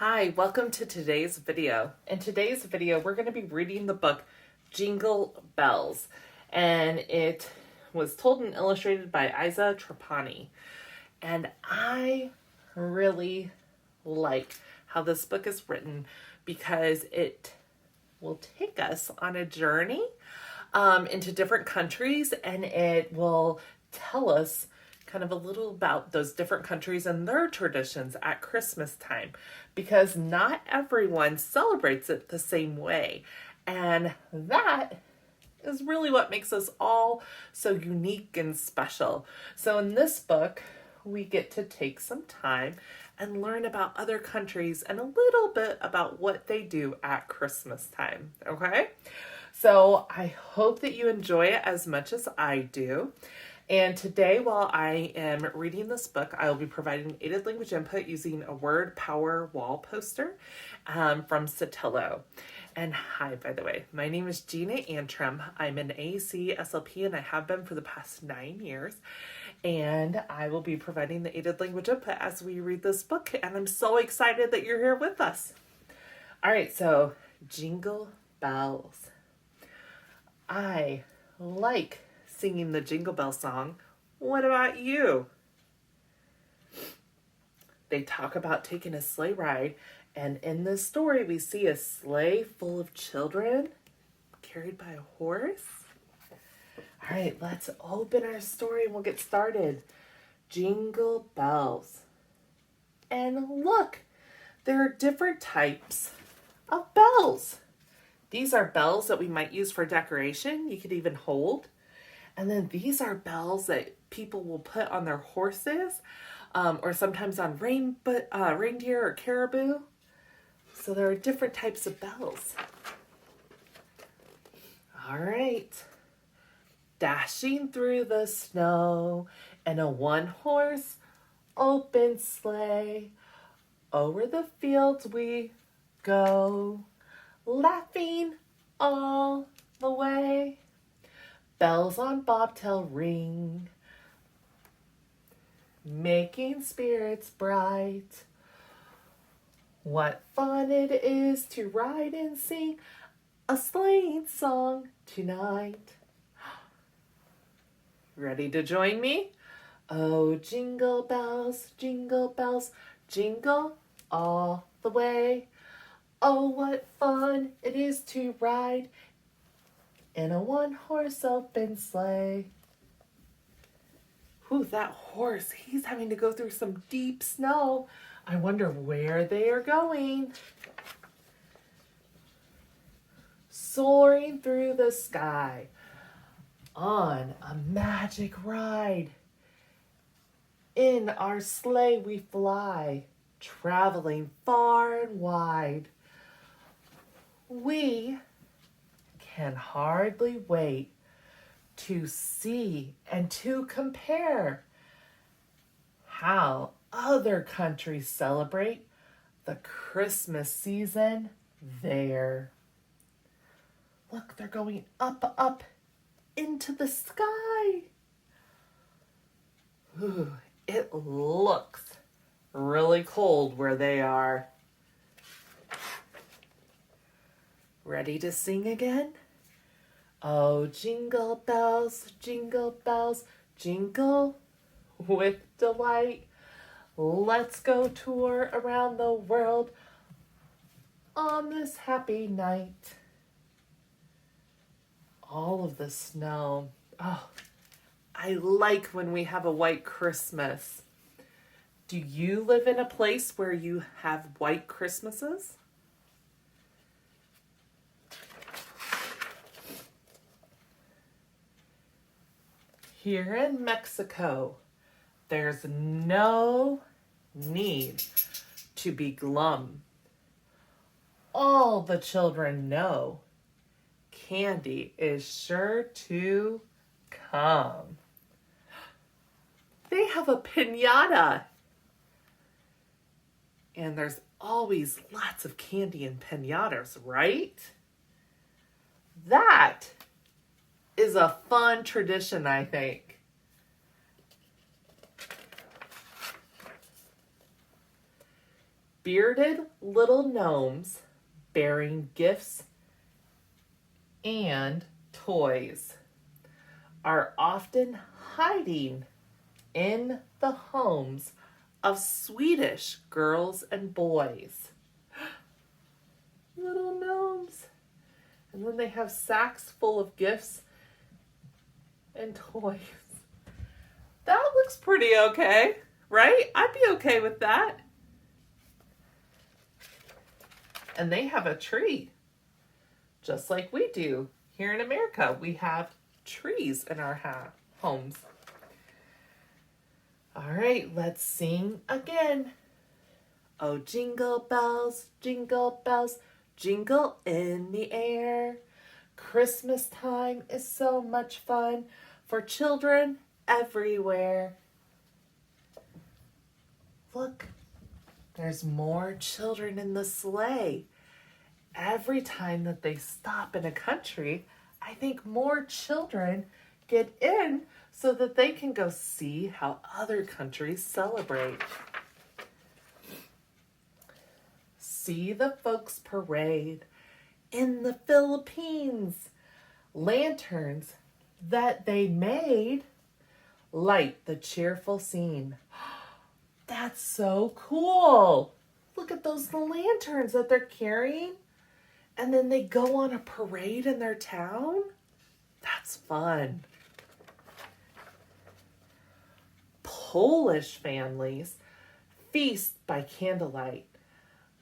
Hi, welcome to today's video. In today's video, we're going to be reading the book Jingle Bells, and it was told and illustrated by Isa Trapani. And I really like how this book is written because it will take us on a journey into different countries, and it will tell us kind of a little about those different countries and their traditions at Christmas time, because not everyone celebrates it the same way. And that is really what makes us all so unique and special. So in this book, we get to take some time and learn about other countries and a little bit about what they do at Christmas time, okay? So I hope that you enjoy it as much as I do. And today, while I am reading this book, I will be providing aided language input using a WordPower wall poster from Sotillo. And hi, by the way, my name is Gina Antrim. I'm an AAC SLP, and I have been for the past 9 years. And I will be providing the aided language input as we read this book. And I'm so excited that you're here with us. All right, so Jingle Bells. I like singing the Jingle Bell song. What about you? They talk about taking a sleigh ride, and in this story we see a sleigh full of children carried by a horse. All right, let's open our story and we'll get started. Jingle bells. And look, there are different types of bells. These are bells that we might use for decoration. You could even hold. And then these are bells that people will put on their horses, or sometimes on reindeer or caribou. So there are different types of bells. All right. Dashing through the snow in a one-horse open sleigh. Over the fields we go, laughing all the way. Bells on bobtail ring, making spirits bright. What fun it is to ride and sing a sleighing song tonight. Ready to join me? Oh, jingle bells, jingle all the way. Oh, what fun it is to ride in a one-horse open sleigh. Whew, that horse, he's having to go through some deep snow. I wonder where they are going. Soaring through the sky on a magic ride. In our sleigh we fly, traveling far and wide. We can hardly wait to see and to compare how other countries celebrate the Christmas season there. Look, they're going up into the sky. Ooh, it looks really cold where they are. Ready to sing again? Oh, jingle bells, jingle with delight. Let's go tour around the world on this happy night. All of the snow. Oh, I like when we have a white Christmas. Do you live in a place where you have white Christmases? Here in Mexico, there's no need to be glum. All the children know candy is sure to come. They have a piñata. And there's always lots of candy in piñatas, right? That is a fun tradition, I think. Bearded little gnomes bearing gifts and toys are often hiding in the homes of Swedish girls and boys. Little gnomes. And then they have sacks full of gifts and toys. That looks pretty okay, right? I'd be okay with that. And they have a tree, just like we do. Here in America, we have trees in our homes. All right, let's sing again. Oh, jingle bells, jingle in the air. Christmas time is so much fun for children everywhere. Look, there's more children in the sleigh. Every time that they stop in a country, I think more children get in so that they can go see how other countries celebrate. See the folks parade in the Philippines. Lanterns that they made light the cheerful scene. That's so cool. Look at those lanterns that they're carrying. And then they go on a parade in their town. That's fun. Polish families feast by candlelight.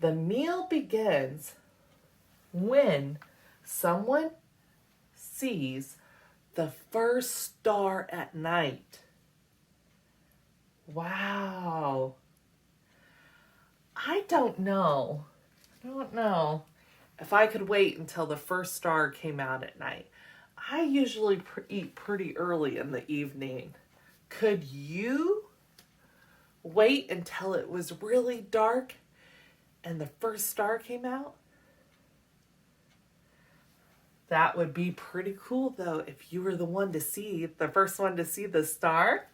The meal begins when someone sees the first star at night. Wow. I don't know if I could wait until the first star came out at night. I usually eat pretty early in the evening. Could you wait until it was really dark and the first star came out? That would be pretty cool, though, if you were the first one to see the star.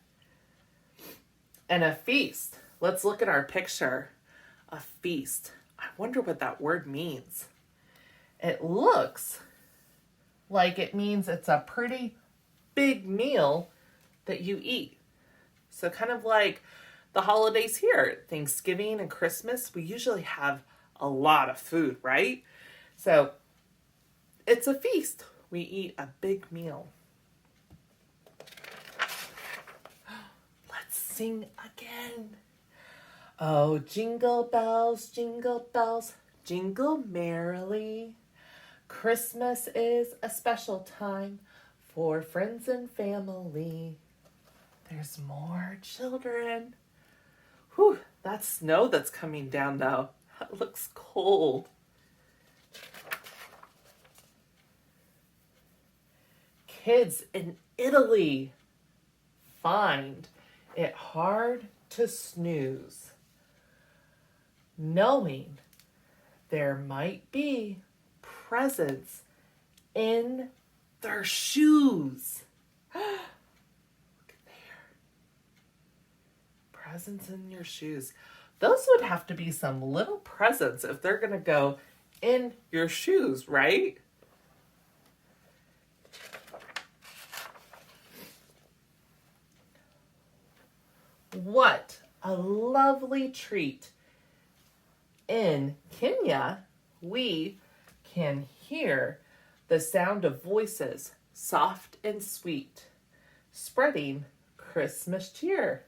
And a feast. Let's look at our picture. A feast. I wonder what that word means. It looks like it means it's a pretty big meal that you eat. So kind of like the holidays here, Thanksgiving and Christmas, we usually have a lot of food, right? So it's a feast. We eat a big meal. Let's sing again. Oh, jingle bells, jingle merrily. Christmas is a special time for friends and family. There's more children. Whew, that snow that's coming down though. That looks cold. Kids in Italy find it hard to snooze, knowing there might be presents in their shoes. Look at there. Presents in your shoes. Those would have to be some little presents if they're going to go in your shoes, right? What a lovely treat. In Kenya, we can hear the sound of voices, soft and sweet, spreading Christmas cheer.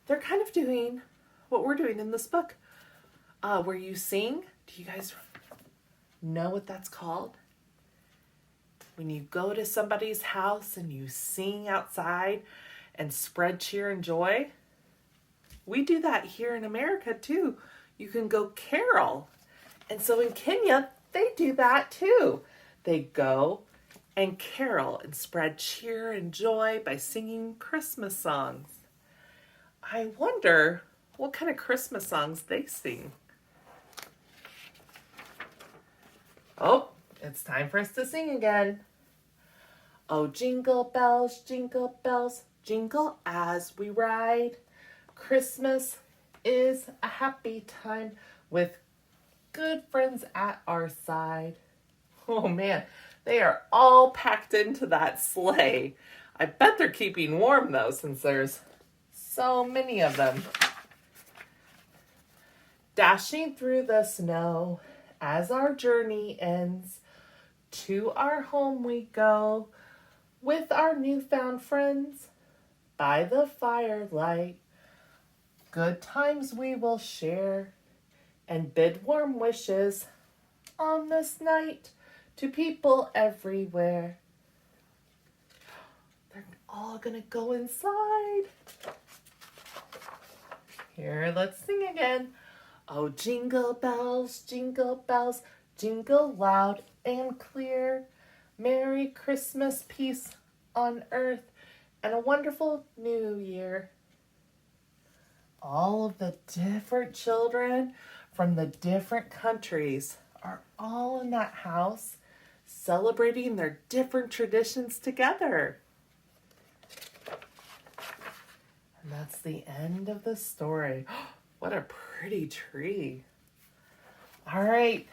They're kind of doing what we're doing in this book, where you sing. Do you guys know what that's called? When you go to somebody's house and you sing outside and spread cheer and joy. We do that here in America too. You can go carol. And so in Kenya, they do that too. They go and carol and spread cheer and joy by singing Christmas songs. I wonder what kind of Christmas songs they sing. Oh, it's time for us to sing again. Oh, jingle bells, jingle as we ride. Christmas is a happy time with good friends at our side. Oh man, they are all packed into that sleigh. I bet they're keeping warm though, since there's so many of them. Dashing through the snow as our journey ends, to our home we go with our newfound friends by the firelight. Good times we will share and bid warm wishes on this night to people everywhere. They're all gonna go inside. Here, let's sing again. Oh, jingle bells, jingle loud and clear. Merry Christmas, peace on earth, and a wonderful new year. All of the different children from the different countries are all in that house celebrating their different traditions together. And that's the end of the story. What a pretty tree. All right.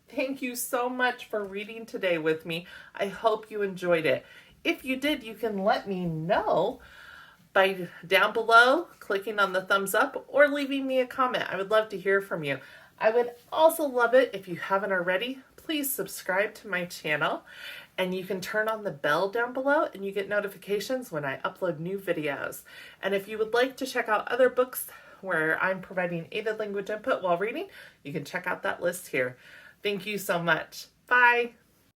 Thank you so much for reading today with me. I hope you enjoyed it. If you did, you can let me know by down below clicking on the thumbs up or leaving me a comment. I would love to hear from you. I would also love it if you haven't already, please subscribe to my channel, and you can turn on the bell down below and you get notifications when I upload new videos. And if you would like to check out other books where I'm providing aided language input while reading, you can check out that list here. Thank you so much. Bye.